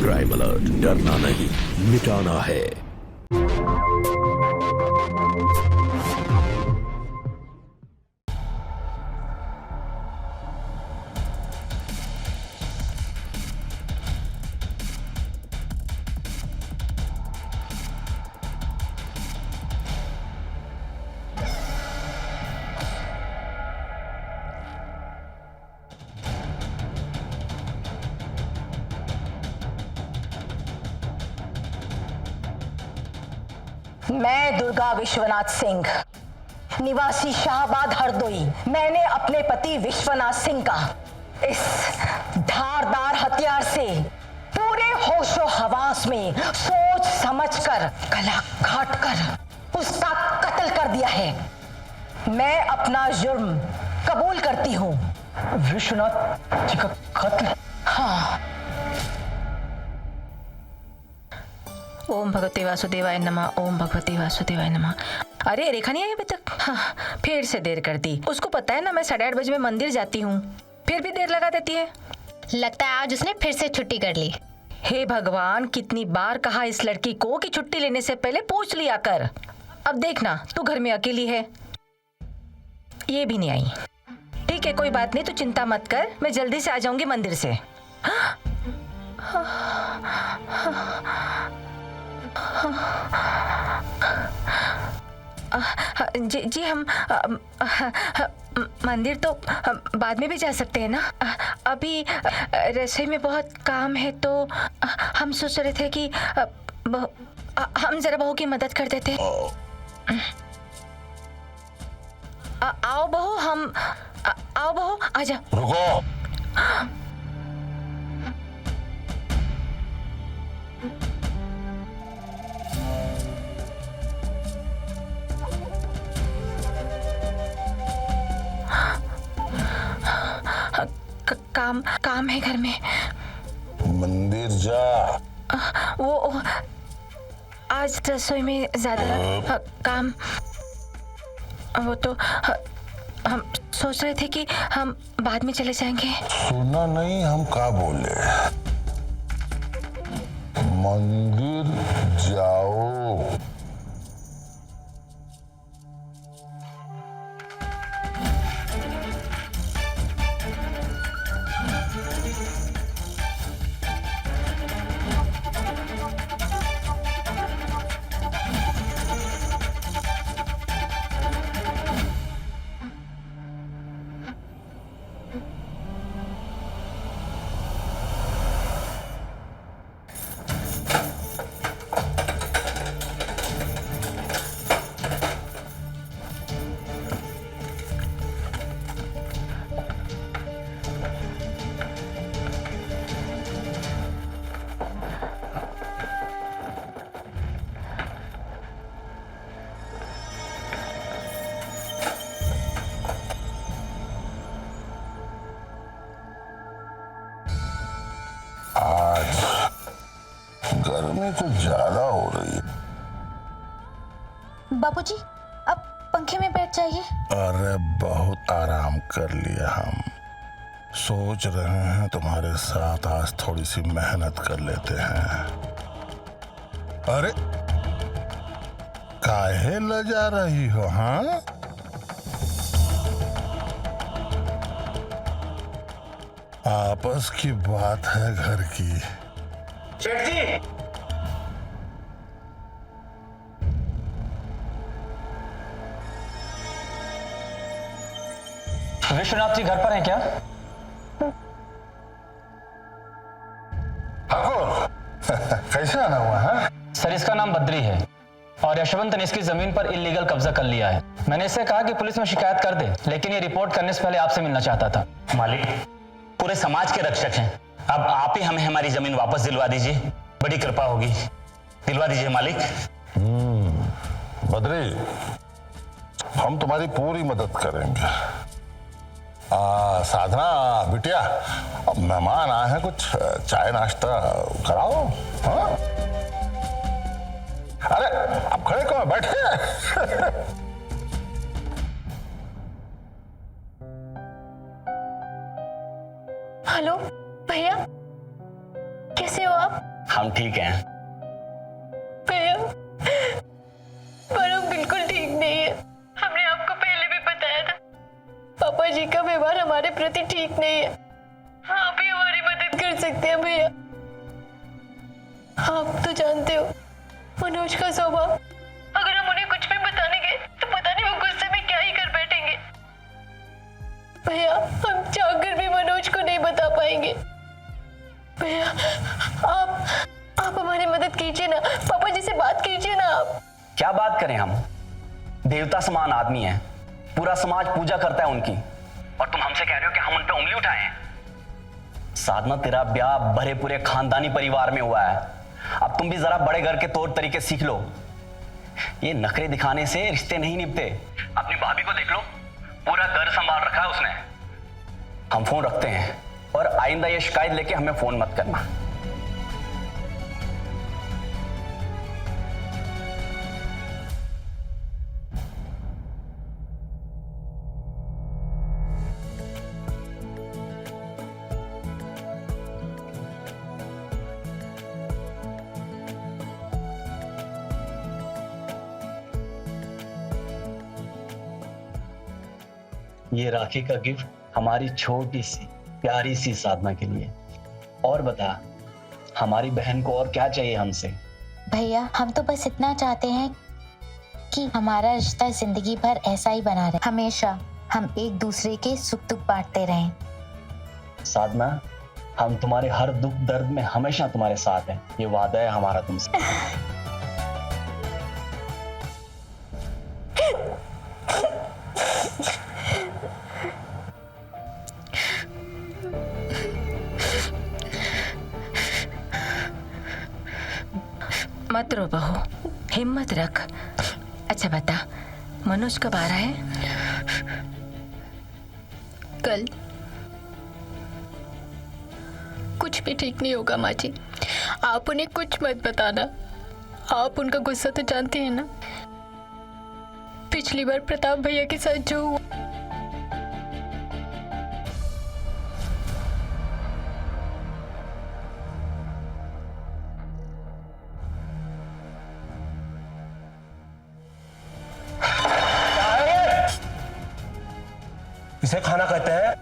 Crime alert, डरना नहीं मिटाना है। मैं दुर्गा विश्वनाथ सिंह, निवासी शाहबाद हरदोई, मैंने अपने पति विश्वनाथ सिंह का इस धारदार हथियार से पूरे होशो हवास में सोच समझकर गला काटकर उसका कत्ल कर दिया है। मैं अपना जुर्म कबूल करती हूँ। विश्वनाथ जी का कत्ल? हाँ। ओम भगवते वासुदेवाय नमः, ओम भगवते वासुदेवाय नमः। अरे रेखा नहीं आई अभी तक? हाँ, फिर से देर कर दी। उसको पता है ना मैं 8:30 बजे में मंदिर जाती हूँ, फिर भी देर लगा देती है। लगता है आज उसने फिर से छुट्टी कर ली। हे भगवान, कितनी बार कहा इस लड़की को कि छुट्टी लेने से पहले पूछ लिया कर। अब देखना तू घर में अकेली है, ये भी नहीं आई। ठीक है कोई बात नहीं, तू चिंता मत कर, मैं जल्दी से आ जाऊंगी मंदिर से। जी हम मंदिर तो बाद में भी जा सकते हैं ना। अभी रसोई में बहुत काम है, तो हम सोच रहे थे कि हम जरा बहू की मदद कर देते। आओ बहू, आओ बहू, आजा। रुको। काम है घर में। मंदिर जा। वो आज रसोई में ज्यादा काम, वो तो हम सोच रहे थे कि हम बाद में चले जाएंगे। सुना नहीं हम क्या बोले? मंदिर जाओ। गर्मी तो ज्यादा हो रही है। बापूजी, अब पंखे में बैठ जाइए। अरे बहुत आराम कर लिया हम। सोच रहे हैं तुम्हारे साथ आज थोड़ी सी मेहनत कर लेते हैं। अरे काहे लजा रही हो? हाँ, आपस की बात है घर की। सेठ जी, विश्वनाथ जी घर पर हैं क्या? कैसे आना हुआ है? सर इसका नाम बद्री है और यशवंत ने इसकी जमीन पर इलीगल कब्जा कर लिया है। मैंने इससे कहा कि पुलिस में शिकायत कर दे, लेकिन ये रिपोर्ट करने से पहले आपसे मिलना चाहता था। मालिक, पूरे समाज के रक्षक हैं, अब आप ही हमें हमारी जमीन वापस दिलवा दीजिए, बड़ी कृपा होगी। दिलवा दीजिए मालिक। बद्री, हम तुम्हारी पूरी मदद करेंगे। साधना बिटिया, अब मेहमान आए हैं, कुछ चाय नाश्ता कराओ। हाँ? अरे अब खड़े कहो, बैठे। हेलो भैया, कैसे हो आप? हम ठीक हैं। भैया, पर हम बिल्कुल ठीक नहीं है। हमने आपको पहले भी बताया था, पापा जी का व्यवहार हमारे प्रति ठीक नहीं है। आप ही हमारी मदद कर सकते हैं भैया। आप तो जानते हो मनोज का स्वभाव, अगर हम उन्हें कुछ भी बताने गए तो पता नहीं वो गुस्से में क्या ही कर बैठेंगे। भैया, हम चाहकर भी मनोज को नहीं बता पाएंगे। भैया, आप हमारी मदद कीजिए ना, पापा जी से बात कीजिए ना आप। क्या बात करें हम? देवता समान आदमी हैं, पूरा समाज पूजा करता है उनकी, और तुम हमसे कह रहे हो कि हम उन पे उंगली उठाए हैं? साधना, तेरा ब्याह भरे पूरे खानदानी परिवार में हुआ है। अब तुम भी जरा बड़े घर के तौर तरीके सीख लो। ये नखरे दिखाने से रिश्ते नहीं निभते। अपनी भाभी को देख लो, पूरा घर संभाल रखा है उसने। हम फोन रखते हैं, और आइंदा ये शिकायत लेके हमें फोन मत करना। ये राखी का गिफ्ट हमारी छोटी सी प्यारी सी साधना के लिए। और बता, हमारी बहन को और क्या चाहिए हमसे? भैया, हम तो बस इतना चाहते हैं कि हमारा रिश्ता जिंदगी भर ऐसा ही बना रहे। हमेशा हम एक दूसरे के सुख दुख बांटते रहें। साधना, हम तुम्हारे हर दुख दर्द में हमेशा तुम्हारे साथ हैं। ये वादा है हमारा तुमसे। मत रो बहू, हिम्मत रख। अच्छा बता, मनोज कब आ रहा है? कल। कुछ भी ठीक नहीं होगा माँ जी, आप उन्हें कुछ मत बताना। आप उनका गुस्सा तो जानते हैं ना, पिछली बार प्रताप भैया के साथ जो हुआ। इसे खाना कहते हैं?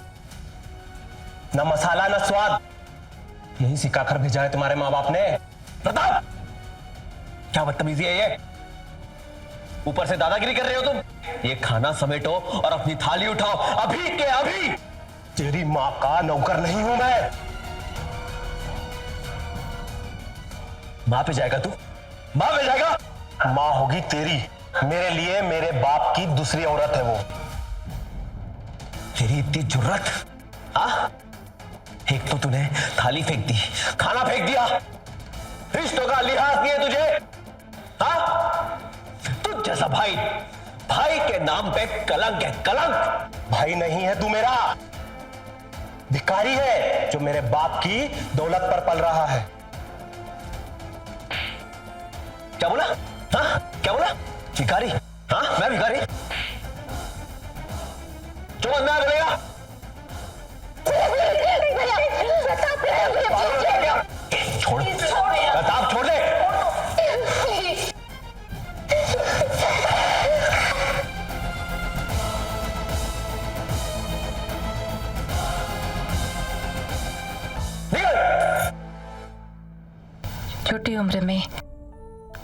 ना मसाला ना स्वाद, यही सिखाकर भेजा है तुम्हारे माँ बाप ने। प्रताप, क्या बदतमीजी है ये? ऊपर से दादागिरी कर रहे हो तुम। ये खाना समेटो और अपनी थाली उठाओ, अभी के अभी। तेरी माँ का नौकर नहीं हूं मैं। माँ पे जाएगा तू? माँ पे जाएगा? माँ होगी तेरी। मेरे लिए मेरे बाप की दूसरी औरत है वो। तेरी इतनी जुर्रत? हाँ, एक तो तूने थाली फेंक दी, खाना फेंक दिया, रिश्तों का लिहाज नहीं है तुझे। हाँ, तुझ जैसा भाई, भाई के नाम पे कलंक है, कलंक। भाई नहीं है तू मेरा, भिखारी है जो मेरे बाप की दौलत पर पल रहा है। क्या बोला? हाँ, क्या बोला? भिखारी? हाँ, मैं भिखारी? जो बंदा बोलेगा छोड़, प्रताप छोड़ दे। छोटी उम्र में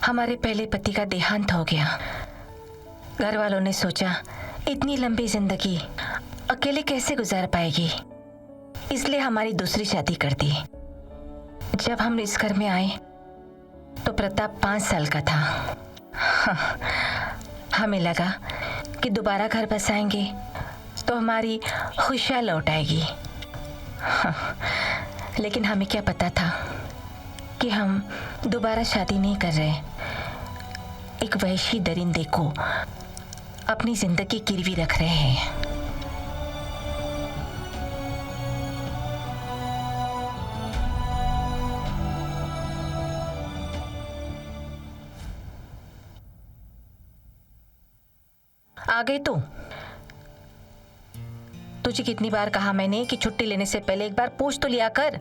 हमारे पहले पति का देहांत हो गया। घर वालों ने सोचा इतनी लंबी जिंदगी अकेले कैसे गुजार पाएगी, इसलिए हमारी दूसरी शादी कर दी। जब हम इस घर में आए तो प्रताप 5 साल का था। हमें लगा कि दोबारा घर बसाएंगे तो हमारी खुशियाँ लौट आएगी। लेकिन हमें क्या पता था कि हम दोबारा शादी नहीं कर रहे, एक वहशी दरिंदे को अपनी जिंदगी गिरवी रख रहे हैं। आ गई तू? तुझे कितनी बार कहा मैंने कि छुट्टी लेने से पहले एक बार पूछ तो लिया कर।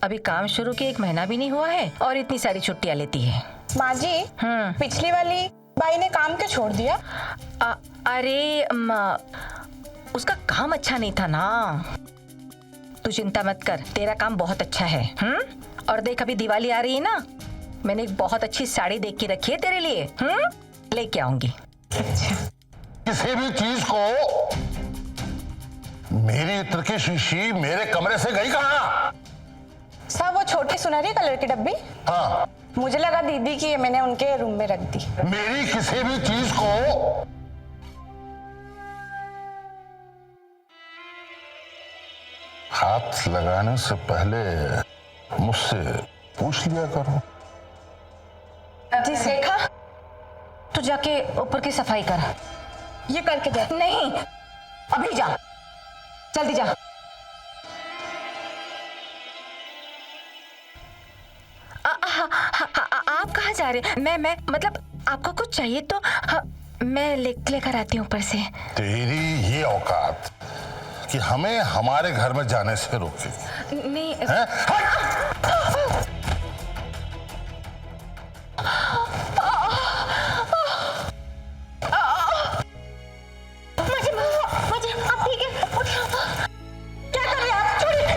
अभी काम शुरू किए 1 महीना भी नहीं हुआ है और इतनी सारी छुट्टियां लेती है। माँ जी, पिछली वाली बाई ने काम क्यों छोड़ दिया? अरे उसका काम अच्छा नहीं था ना। तू चिंता मत कर, तेरा काम बहुत अच्छा है। और देख, अभी दिवाली आ रही है ना, मैंने एक बहुत अच्छी साड़ी देख के रखी है तेरे लिए। लेके आऊंगी। किसी भी चीज को मेरी इत्र की शीशी मेरे कमरे से गई कहाँ? साहब, वो छोटी सुनहरी कलर की डब्बी? हाँ, मुझे लगा दीदी की है, मैंने उनके रूम में रख दी। मेरी किसी भी चीज को हाथ लगाने से पहले मुझसे पूछ लिया करो। जी देखा, तू जाके ऊपर की सफाई कर। ये करके दे। नहीं, अभी जा, जल्दी जा। आप कहाँ जा रहे? मैं मतलब आपको कुछ चाहिए तो मैं लेकर आती हूँ ऊपर से। तेरी ये औकात कि हमें हमारे घर में जाने से रोकेगी? नहीं। मुझे आप ठीक है? क्या कर रहे हैं आप? छोड़िए।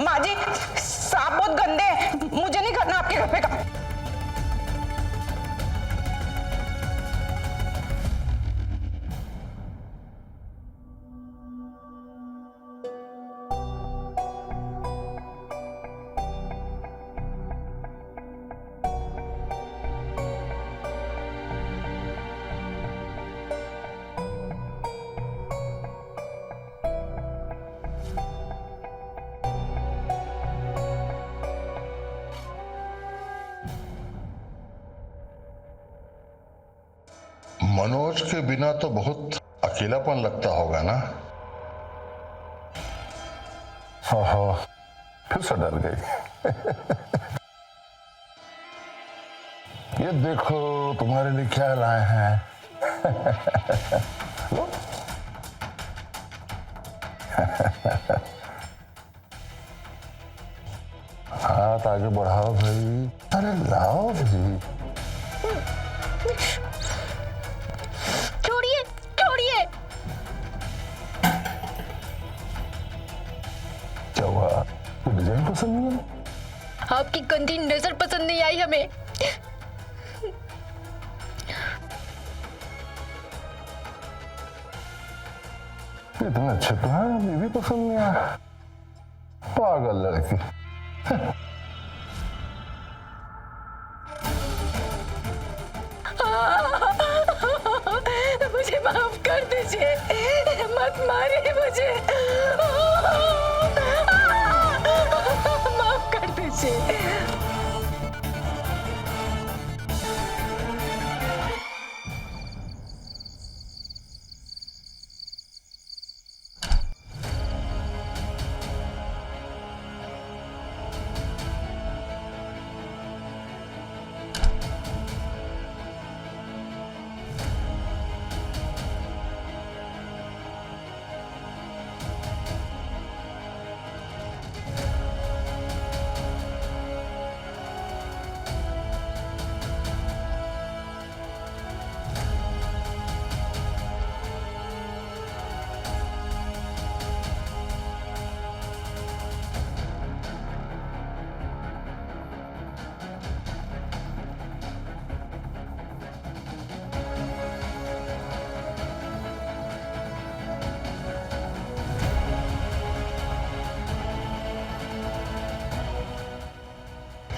माँ जी, सांप बहुत गंदे हैं, मुझे नहीं करना आपके घर पे काम। मनोज के बिना तो बहुत अकेलापन लगता होगा ना? ओहो, फिर से डर गई। ये देखो तुम्हारे लिए क्या लाए हैं। हाथ आगे बढ़ाओ भाई, अरे लाओ भाई। छोड़िए, छोड़िए। क्या हुआ? डिजाइन पसंद नहीं है? आपकी गंदी नजर पसंद नहीं आई हमें। इतने अच्छे तो हैं, ये भी पसंद नहीं आया। पागल लड़की। मुझे माफ कर दीजिए, मत मारिए मुझे। माफ कर दीजिए।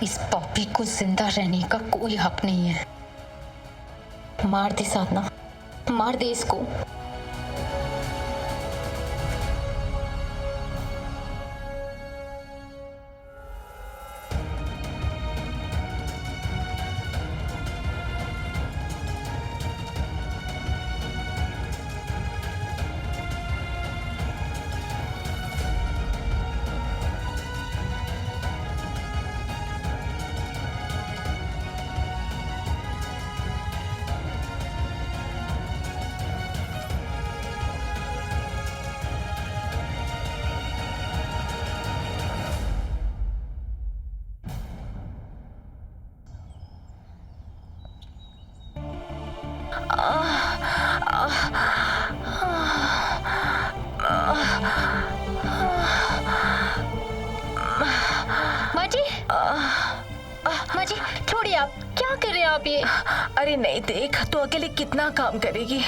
इस पॉपी को जिंदा रहने का कोई हक नहीं है। मार दे साधना, मार दे इसको। माँ जी, माँ जी छोड़िए, आप क्या कर रहे हैं आप ये? अरे नहीं, देख तू अकेले कितना काम करेगी,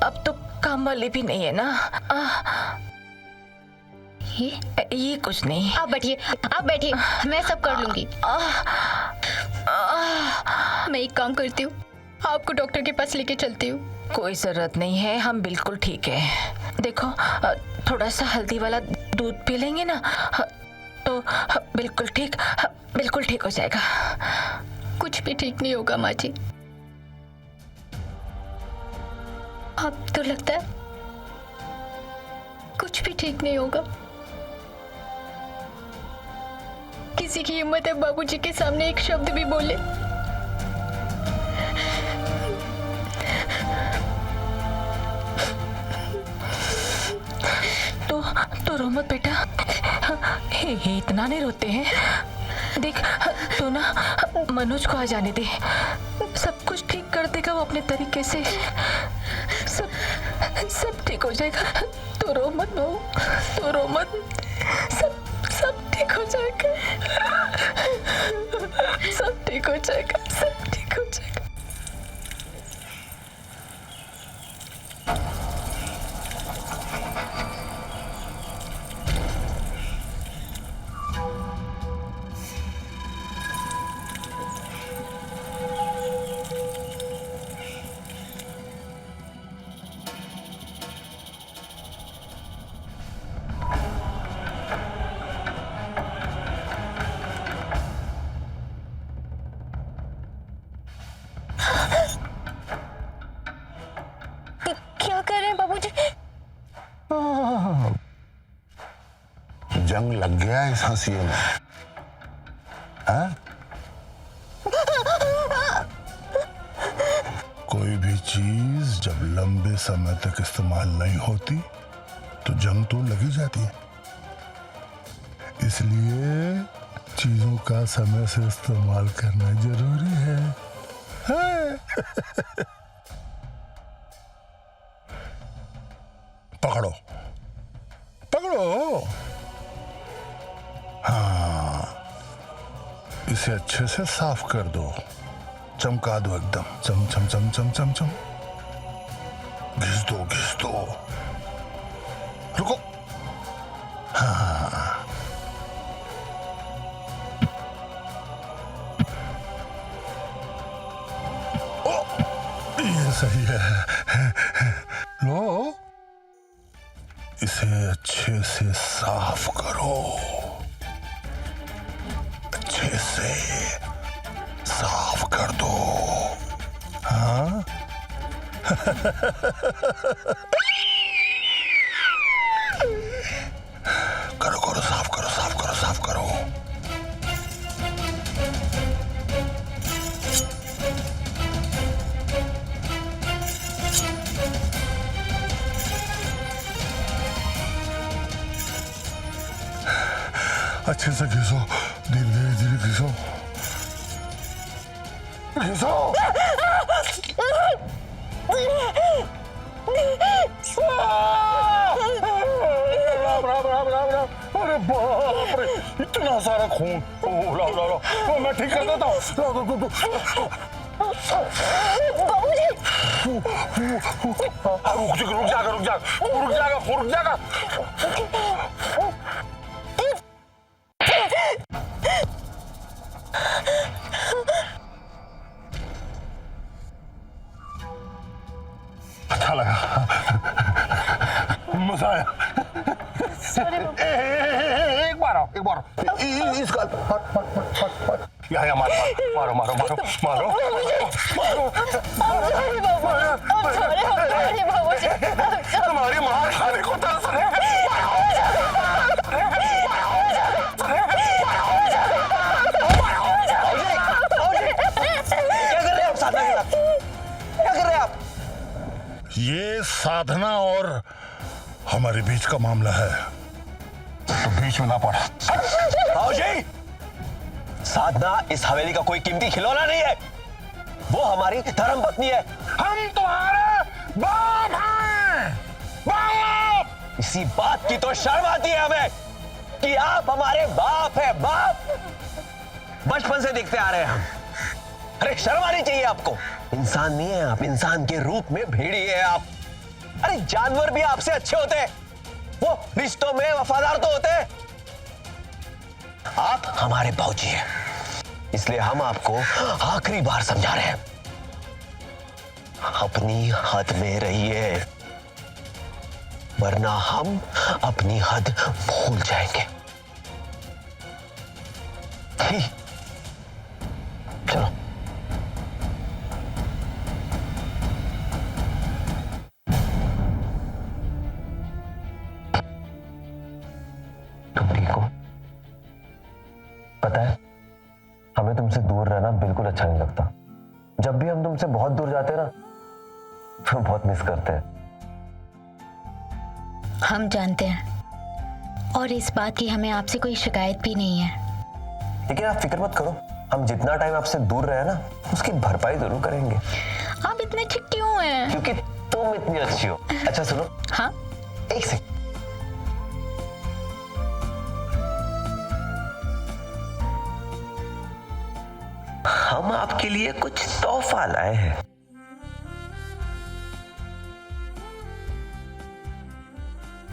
अब तो काम वाली भी नहीं है ना। ये कुछ नहीं। आप बैठिए, आप बैठिए, मैं सब कर लूंगी। मैं एक काम करती हूँ, आपको डॉक्टर के पास लेके चलती हूँ। कोई जरूरत नहीं है, हम बिल्कुल ठीक है। देखो थोड़ा सा हल्दी वाला दूध पी लेंगे ना तो बिल्कुल ठीक हो जाएगा। कुछ भी ठीक नहीं होगा माँ जी। अब तो लगता है कुछ भी ठीक नहीं होगा। किसी की हिम्मत है बाबूजी के सामने एक शब्द भी बोले? तो रो मत बेटा, हे इतना नहीं रोते हैं। देख तो ना मनोज को आ जाने दे, सब कुछ ठीक कर देगा वो अपने तरीके से। सब ठीक हो जाएगा, तो रो मत बहू, तो रो मत, सब ठीक हो जाएगा, सब ठीक हो जाएगा, सब ठीक हो जाएगा। क्या कर रहे हैं बाबूजी? जंग लग गया इस हंसिए में, हाँ? कोई भी चीज जब लंबे समय तक इस्तेमाल नहीं होती तो जंग तो लगी जाती है। इसलिए चीजों का समय से इस्तेमाल करना जरूरी है, हाँ? पकड़ो पकड़ो, हाँ इसे अच्छे से साफ कर दो, चमका दो एकदम, चम चम चम चम चम चम, घिस दो, रुको, हाँ ओ ये सही है, लो इसे अच्छे से साफ करो, अच्छे से साफ कर दो, हाँ? करो साफ करो। अच्छे से घिसो, धीरे घिसो। राम। अरे बाप रे, इतना सारा खून। लाओ, मैं ठीक कर देता हूँ। रुक जाएगा। अच्छा लगा, मजा आया। एक बार इसका यहाँ मारो। तुम्हारी मार खाने को तरस रहे हैं। ये साधना और हमारे बीच का मामला है, तो बीच में ना पड़ा। जी, साधना इस हवेली का कोई कीमती खिलौना नहीं है, वो हमारी धर्म पत्नी है। हम तुम्हारे बाप हैं। बाप! इसी बात की तो शर्म आती है हमें कि आप हमारे बाप है। बाप बचपन से देखते आ रहे हैं हम। अरे शर्म आनी चाहिए आपको। इंसान नहीं है आप, इंसान के रूप में भेड़ी है आप। अरे जानवर भी आपसे अच्छे होते हैं, वो रिश्तों में वफादार तो होते हैं। आप हमारे भौजी हैं, इसलिए हम आपको आखिरी बार समझा रहे हैं, अपनी हद में रहिए, वरना हम अपनी हद भूल जाएंगे। ठीक, चलो। तुम ठीक हो? पता है, हमें तुमसे दूर रहना बिल्कुल अच्छा नहीं लगता। जब भी हम तुमसे बहुत दूर जाते हैं ना, तो बहुत मिस करते हैं। हम जानते हैं, और इस बात की हमें आपसे कोई शिकायत भी नहीं है। लेकिन आप फिक्र मत करो, हम जितना टाइम आपसे दूर रहे ना, उसकी भरपाई जरूर करेंगे। आप इतने अच्छे क्यों हैं? क्योंकि तुम इतनी अच्छी हो। अच्छा सुनो। हाँ? एक सेकंड। हम आपके लिए कुछ तोहफा लाए हैं।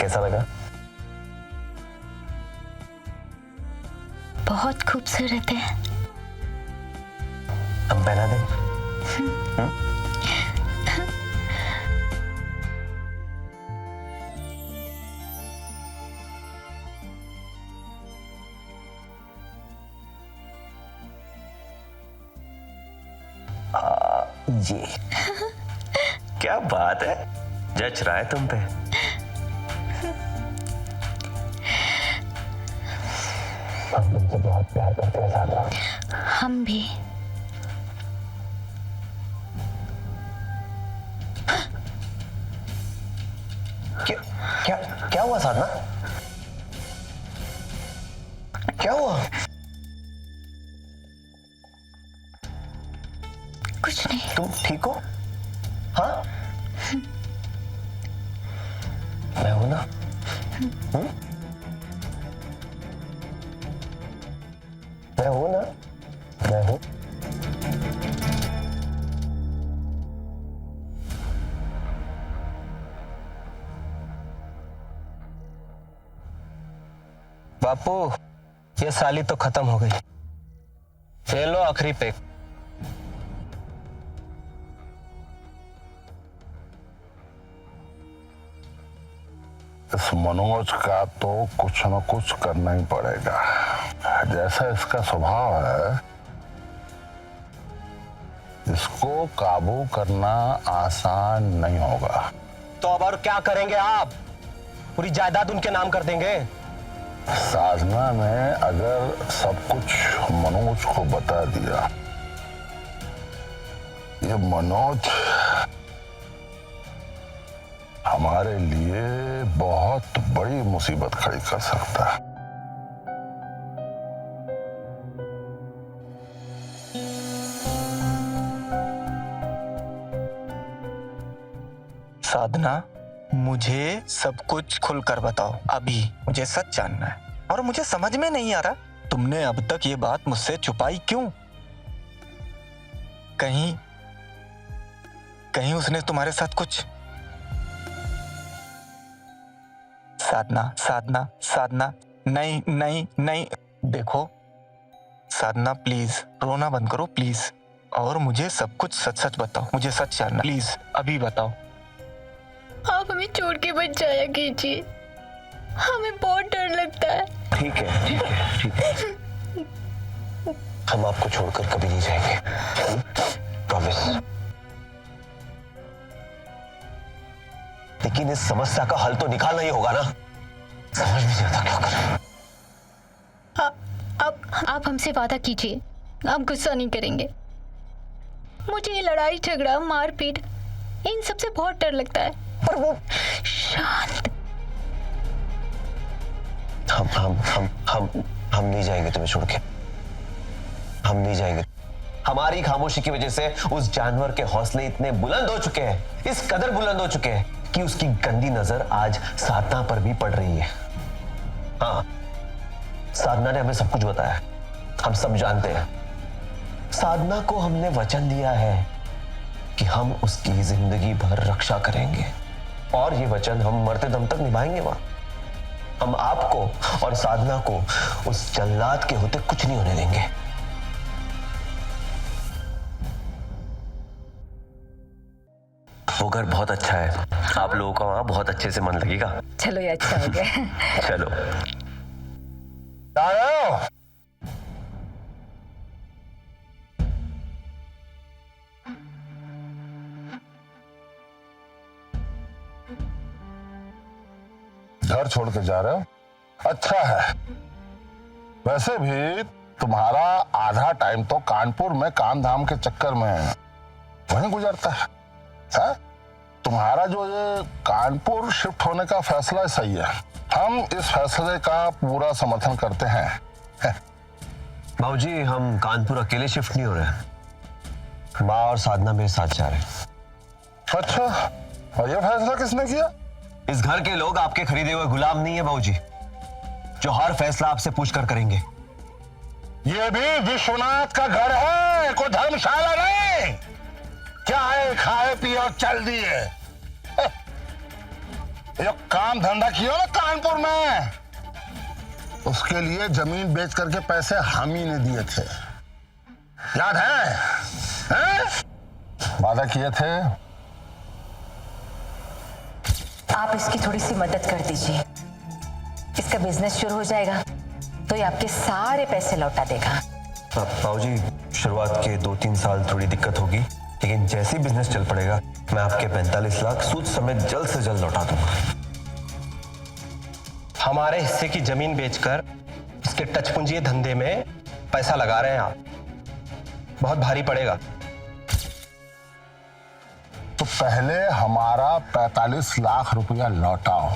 कैसा लगा? बहुत खूबसूरत है। हम पहना दें? ये क्या बात है, जच रहा है तुम पे। हम तुमसे बहुत प्यार करते हैं साधना। हम भी। क्या क्या क्या हुआ साधना? क्या हुआ? कुछ नहीं। तुम ठीक हो? हाँ? मैं हूं ना? मैं हूं ना? मैं हूं। बापू, ये साली तो खत्म हो गई। ये लो आखिरी पैक। इस मनोज का तो कुछ न कुछ करना ही पड़ेगा। जैसा इसका स्वभाव है, इसको काबू करना आसान नहीं होगा। तो अब और क्या करेंगे आप? पूरी जायदाद उनके नाम कर देंगे? साधना ने अगर सब कुछ मनोज को बता दिया, ये मनोज हमारे लिए बहुत बड़ी मुसीबत खड़ी कर सकता है। साधना, मुझे सब कुछ खुलकर बताओ। अभी मुझे सच जानना है, और मुझे समझ में नहीं आ रहा तुमने अब तक ये बात मुझसे छुपाई क्यों? कहीं कहीं उसने तुम्हारे साथ कुछ? साधना, साधना, साधना, नहीं नहीं नहीं। देखो साधना, प्लीज रोना बंद करो प्लीज, और मुझे सब कुछ सच सच बताओ। मुझे सच जानना, प्लीज अभी बताओ। आप हमें छोड़ के मत जाया कीजिए, हमें बहुत डर लगता है। ठीक है, ठीक है, ठीक है। हम आपको छोड़कर कभी नहीं जाएंगे, प्रॉमिस। लेकिन इस समस्या का हल तो निकालना ही होगा ना। समझ में नहीं आता क्या करें। आप हमसे वादा कीजिए, आप गुस्सा नहीं करेंगे। मुझे ये लड़ाई झगड़ा मारपीट इन सब से बहुत डर लगता है। पर वो शांत। हम नहीं जाएंगे तुम्हें छोड़ के। हम नहीं जाएंगे। हमारी खामोशी की वजह से उस जानवर के हौसले इतने बुलंद हो चुके हैं, इस कदर बुलंद हो चुके हैं कि उसकी गंदी नजर आज साधना पर भी पड़ रही है। हाँ, साधना ने हमें सब कुछ बताया, हम सब जानते हैं। साधना को हमने वचन दिया है कि हम उसकी जिंदगी भर रक्षा करेंगे और ये वचन हम मरते दम तक निभाएंगे। वहां हम आपको और साधना को उस जल्लाद के होते कुछ नहीं होने देंगे। वो घर बहुत अच्छा है, आप लोगों का वहां बहुत अच्छे से मन लगेगा। चलो ये अच्छा हो गया। चलो घर छोड़ के जा रहे हो? अच्छा है। वैसे भी तुम्हारा आधा टाइम तो कानपुर में काम धाम के चक्कर में वहीं गुजरता है। तुम्हारा जो ये कानपुर शिफ्ट होने का फैसला सही है, हम इस फैसले का पूरा समर्थन करते हैं। बाबूजी, हम कानपुर अकेले शिफ्ट नहीं हो रहे, माँ और साधना मेरे साथ जा रहे हैं। अच्छा, और ये फैसला किसने किया? इस घर के लोग आपके खरीदे हुए गुलाम नहीं है बाबूजी, जो हर फैसला आपसे पूछकर करेंगे। ये भी विश्वनाथ का घर है, कोई धर्मशाला नहीं। क्या है, खाए पिए और चल दिए। ये काम धंधा किया ना कानपुर में, उसके लिए जमीन बेच करके पैसे हम ही ने दिए थे, याद है? वादा किए थे। आप इसकी थोड़ी सी मदद कर दीजिए, इसका बिजनेस शुरू हो जाएगा तो ये आपके सारे पैसे लौटा देगा। बाबूजी, शुरुआत के 2-3 साल थोड़ी दिक्कत होगी, लेकिन जैसे ही बिजनेस चल पड़ेगा मैं आपके 45 लाख सूद समेत जल्द से जल्द लौटा दूंगा। हमारे हिस्से की जमीन बेचकर इसके टच पूंजी धंधे में पैसा लगा रहे हैं आप, बहुत भारी पड़ेगा। तो पहले हमारा 45 लाख रुपया लौटाओ,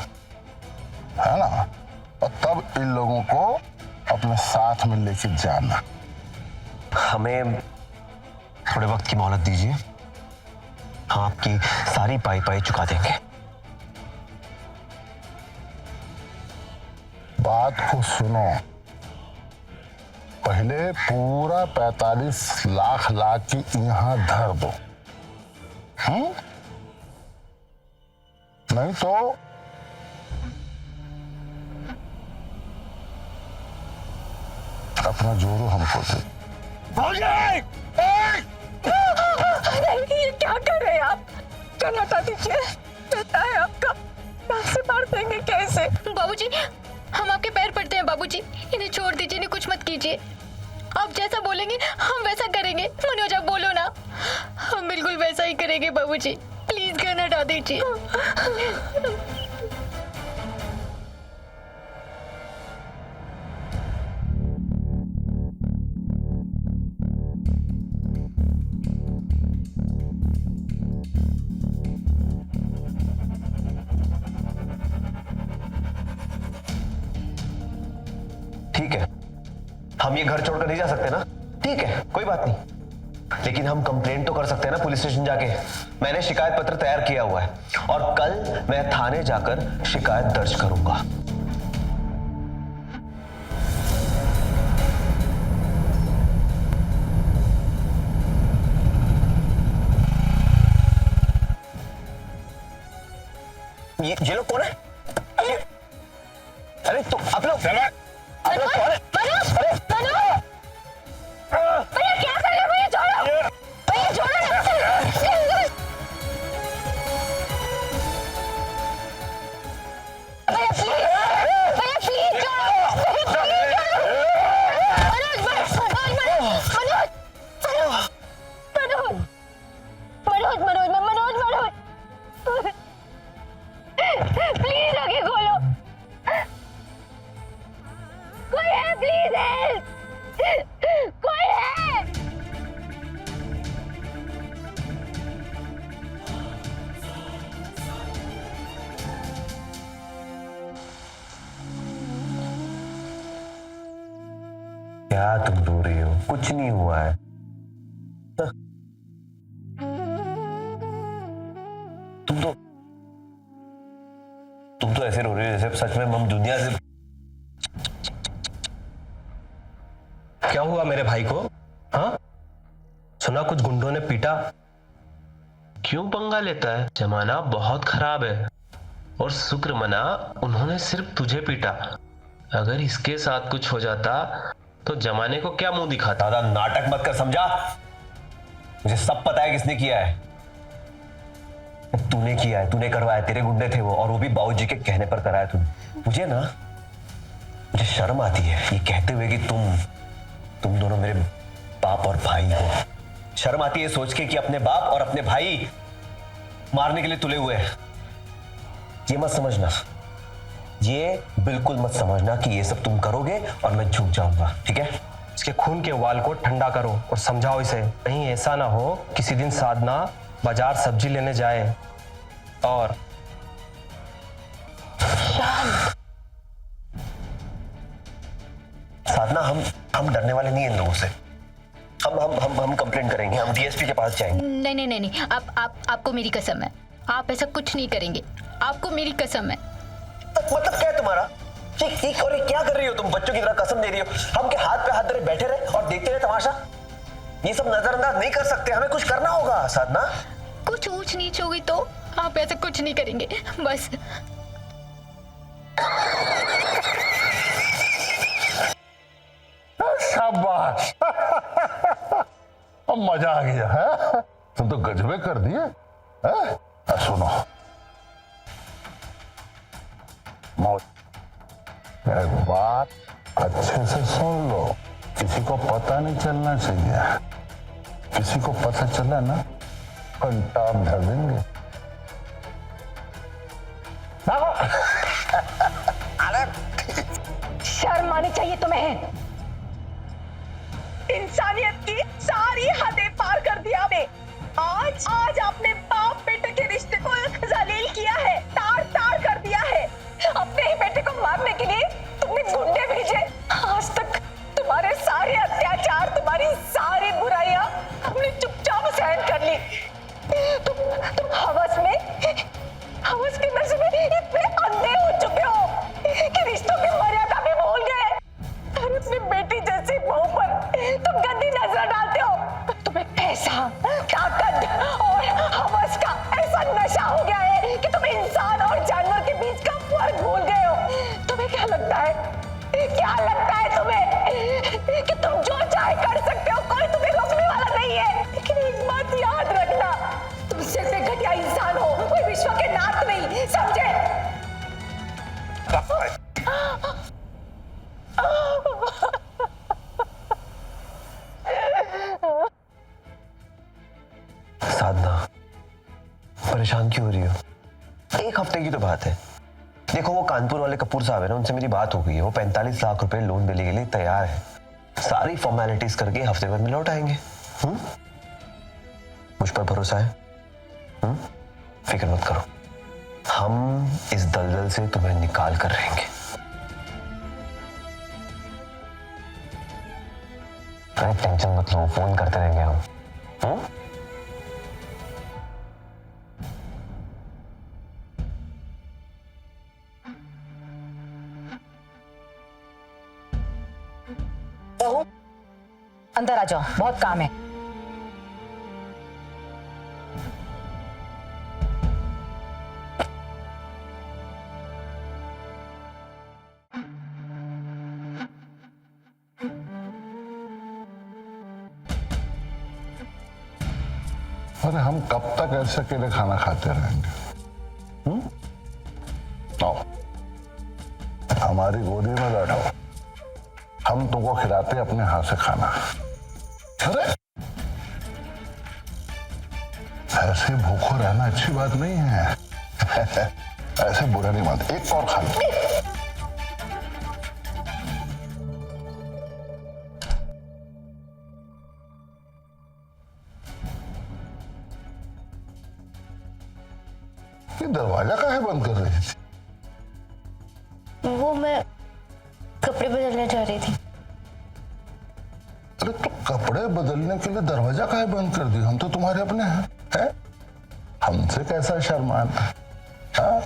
है ना, और तब इन लोगों को अपने साथ में लेके जाना। हमें थोड़े वक्त की मोहलत दीजिए, हम आपकी सारी पाई पाई चुका देंगे। बात को सुनो, पहले पूरा 45 लाख ला के यहां धर दो, नहीं तो अपना जोरो हमको दे। ये क्या कर रहे हैं आप? चल हटा दीजिए, बेटा है आपका, से मार देंगे कैसे? बाबूजी, हम आपके पैर पड़ते हैं बाबूजी, इन्हें छोड़ दीजिए, इन्हें कुछ मत कीजिए। आप जैसा बोलेंगे हम वैसा करेंगे। मनोज, आप बोलो ना, हम बिल्कुल वैसा ही करेंगे बाबूजी। प्लीज घर हटा दीजिए। ठीक है, हम ये घर छोड़कर नहीं जा सकते ना, ठीक है, कोई बात नहीं, लेकिन हम कंप्लेंट तो कर सकते हैं ना पुलिस स्टेशन जाके। मैंने शिकायत पत्र तैयार किया हुआ है और कल मैं थाने जाकर शिकायत दर्ज करूंगा। ये लोग कौन है? अरे तो आप लोग कौन है? प्लीज आगे खोलो, कोई है, प्लीज हेल्प, कोई है। क्या तुम रो रही हो? कुछ नहीं हुआ है, ऐसे रो रही है जैसे सच में हम दुनिया से। क्या हुआ मेरे भाई को? हाँ, सुना कुछ गुंडों ने पीटा। क्यों पंगा लेता है? जमाना बहुत खराब है और शुक्र मना उन्होंने सिर्फ तुझे पीटा। अगर इसके साथ कुछ हो जाता तो जमाने को क्या मुंह दिखाता? दादा नाटक मत कर, समझा? मुझे सब पता है किसने किया है। तूने किया है, तूने करवाया, तेरे गुंडे थे वो, और वो भी बाबूजी के कहने पर कराया तूने। मुझे शर्म आती है ये कहते हुए कि तुम दोनों मेरे बाप और भाई हो। शर्म आती है सोच के कि अपने बाप और अपने भाई मारने के लिए तुले हुए हैं। ये मत समझना, ये बिल्कुल मत समझना कि ये सब तुम करोगे और मैं झुक जाऊंगा, ठीक है? इसके खून के वाल को ठंडा करो और समझाओ इसे। कहीं ऐसा ना हो किसी दिन साधना बाजार सब्जी लेने जाए और साधना, हम डरने वाले नहीं हैं इन लोगों से। हम कंप्लेंट करेंगे, हम डीएसपी के पास जाएंगे। नहीं, आपको मेरी कसम है, आप ऐसा कुछ नहीं करेंगे। आपको मेरी कसम है। मतलब क्या है तुम्हारा? और ये क्या कर रही हो तुम? बच्चों की तरह कसम दे रही हो। हम के हाथ पे हाथ धरे बैठे रहे और देखते रहे तमाशा? ये सब नजरअंदाज नहीं कर सकते, हमें कुछ करना होगा साधना। कुछ ऊंच नीच होगी तो आप ऐसा कुछ नहीं करेंगे, बस। शाबाश। अब मजा आ गया है। तुम तो गजबे कर दिए हैं? सुनो, एक बात अच्छे से सुन लो, किसी को पता नहीं चलना चाहिए। किसी को पता चला ना कंटाम धर देंगे। शर्म आनी चाहिए तुम्हें। इंसानियत की सारी हदें पार कर दिया आपने। आज आपने बाप बेटे के रिश्ते को जलील किया है, तार तार कर दिया है। अपने ही बेटे को मारने के लिए तुमने गुंडे भेजे। आज तक तुम्हारे सारे अत्याचार, तुम्हारी सारी बुराइयां हमने चुपचाप सहन कर ली। तुम हवस के नशे में इतने अंधे हो चुके हो कि रिश्तों की मर्यादा भी भूल गए। और अपनी बेटी जैसी बहू पर तुम गंदी नजर डालते हो। तुम्हें पैसा, ताकत और हवस का ऐसा नशा हो गया है कि तुम इंसान और जानवर के बीच का फर्क भूल गए हो। तुम्हें क्या लगता है तुम्हें कि तुम जो चाहे कर सकते हो, कोई तुम्हें रोकने वाला नहीं है। लेकिन एक बात याद रखना, तुम सिर्फ एक घटिया इंसान हो, कोई विश्व के नाथ नहीं, समझे? साधना, परेशान क्यों हो रही हो? एक हफ्ते की तो बात है। देखो वो कानपुर वाले कपूर साहब है ना, उनसे मेरी बात हो गई है। वो 45 लाख रुपए लोन देने के लिए तैयार है। सारी फॉर्मेलिटीज करके हफ्ते भर में लौट आएंगे। मुझ पर भरोसा है? फिक्र मत करो, हम इस दलदल से तुम्हें निकाल कर रहेंगे। टेंशन मत लो, फोन करते रहेंगे हम। अंदर आ जाओ, बहुत काम है। अरे हम कब तक ऐसे अकेले खाना खाते रहेंगे? आओ, हमारी गोदी में बैठो, हम तुमको खिलाते अपने हाथ से खाना। अरे ऐसे भूखो रहना अच्छी बात नहीं है। ऐसे बुरा नहीं मानते, एक और खा लो। ये दरवाजा काहे बंद कर रही थी? वो मैं कपड़े बदलने जा रही थी। अरे तो कपड़े बदलने के लिए दरवाजा काहे बंद कर दी? हम तो तुम्हारे अपने हैं, हैं? हमसे कैसा शर्माना? हाँ?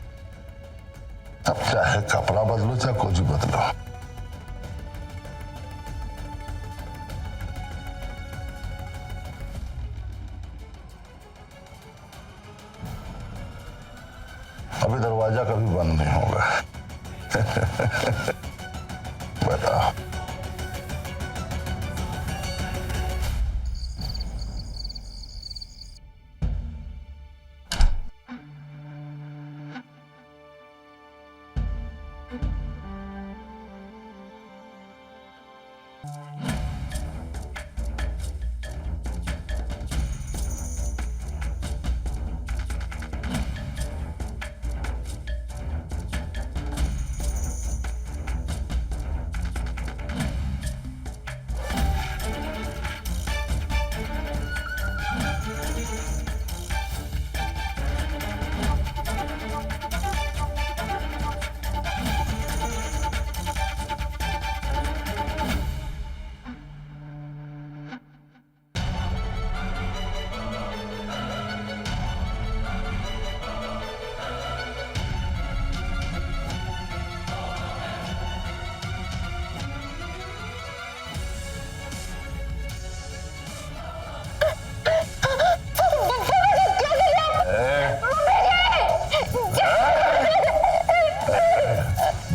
अब चाहे कपड़ा बदलो चाहे कुछ बदलो, अभी दरवाजा कभी बंद नहीं होगा। बताओ।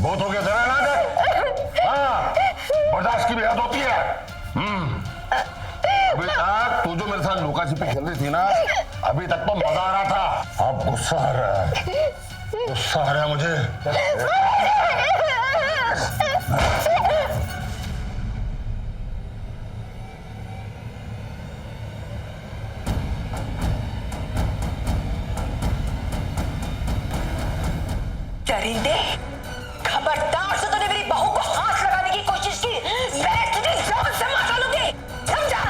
बहुत हो गया, जरा ना दे। हाँ, बर्दाश्त की भी हद होती है। अभी तक तू जो मेरे साथ लुका छिपी खेल रही थी ना, अभी तक तो मजा आ रहा था। अब गुस्सा आ रहा है, गुस्सा आ रहा है मुझे। दरिंदे, खबरदार से तूने मेरी बहू को हाथ लगाने की कोशिश की, मैं तुझे जान से मार डालूंगी, समझा?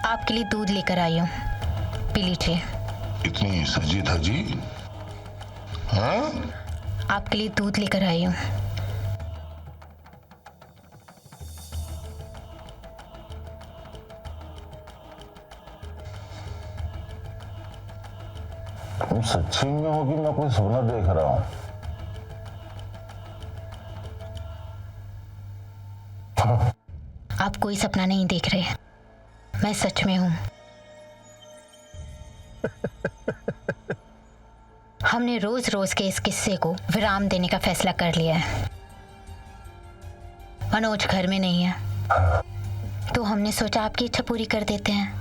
आपके लिए दूध लेकर आई हूँ, पी लीजिए। इतनी सजी धजी? हाँ? आपके लिए दूध लेकर आई हूँ। तुम सच्ची में हो कि मैं कोई सपना देख रहा हूँ? आप कोई सपना नहीं देख रहे, मैं सच में हूं। हमने रोज रोज के इस किस्से को विराम देने का फैसला कर लिया है। मनोज घर में नहीं है, तो हमने सोचा आपकी इच्छा पूरी कर देते हैं।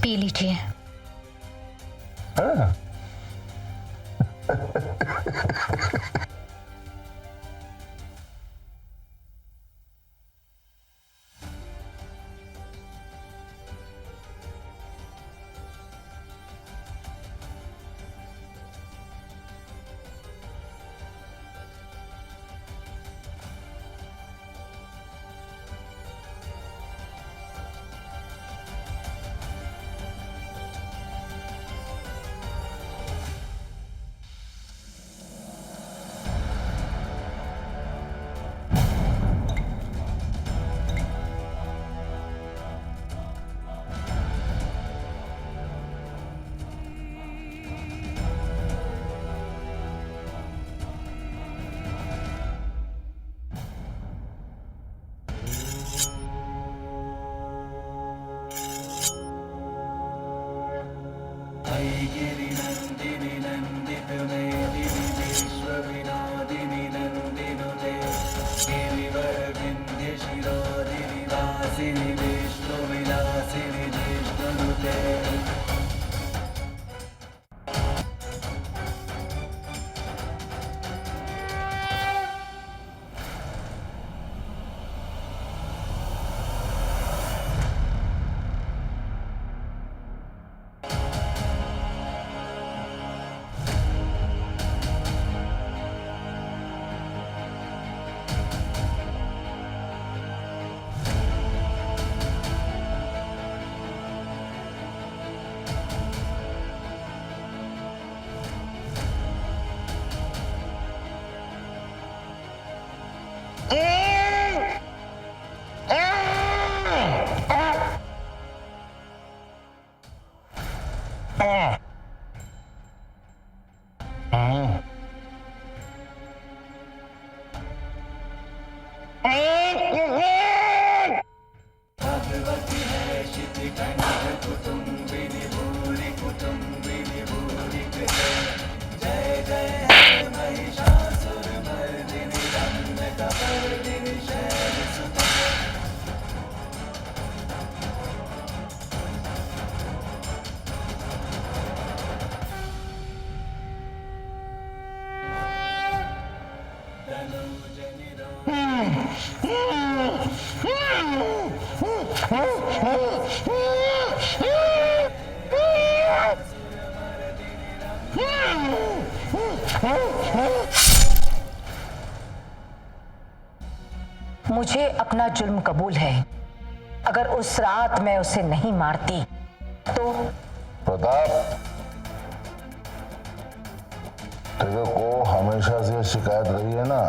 पी लीजिए। मुझे अपना जुर्म कबूल है। अगर उस रात मैं उसे नहीं मारती तो प्रताप, तेरे को हमेशा से शिकायत रही है ना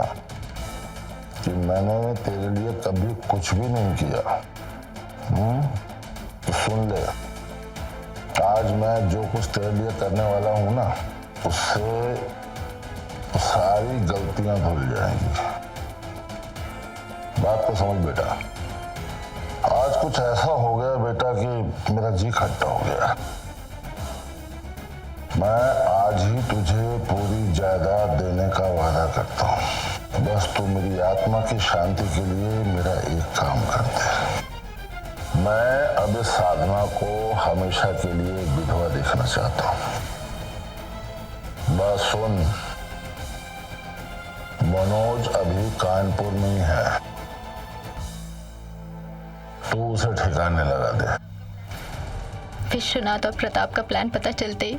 कि मैंने तेरे लिए कभी कुछ भी नहीं किया। तो सुन ले, आज मैं जो कुछ तेरे लिए करने वाला हूं ना, उससे सारी गलतियां धुल जाएंगी। बात को समझ बेटा। आज कुछ ऐसा हो गया बेटा कि मेरा जी खट्टा हो गया। मैं आज ही तुझे पूरी जायदाद देने का वादा करता हूँ। बस तू मेरी आत्मा की शांति के लिए मेरा एक काम कर दे। मैं अब इस साधना को हमेशा के लिए विधवा देखना चाहता हूँ। बस सुन, मनोज अभी कानपुर में ही है, तू उसे ठिकाने लगा दे। विश्वनाथ और प्रताप का प्लान पता चलते ही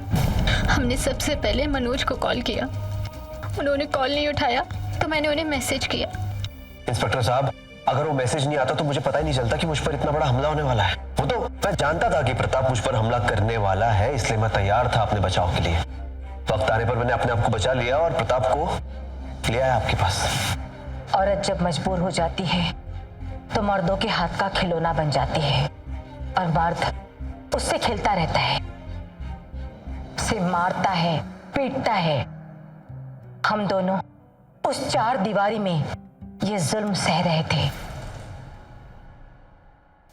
हमने सबसे पहले मनोज को कॉल किया। उन्होंने कॉल नहीं उठाया तो मैंने उन्हें मैसेज किया। इंस्पेक्टर साहब, अगर वो मैसेज नहीं आता तो मुझे पता ही नहीं चलता कि मुझ पर इतना बड़ा हमला होने वाला है। वो तो मैं जानता था कि प्रताप मुझ पर हमला करने वाला है, इसलिए मैं तैयार था अपने बचाव के लिए। वक्त आने पर मैंने अपने आप को बचा लिया और प्रताप को ले आया आपके पास। औरत जब मजबूर हो जाती है तो मर्दों के हाथ का खिलौना बन जाती है और मर्द उससे खेलता रहता है, उसे मारता है, पीटता है। हम दोनों उस चार दीवारी में ये जुल्म सह रहे थे।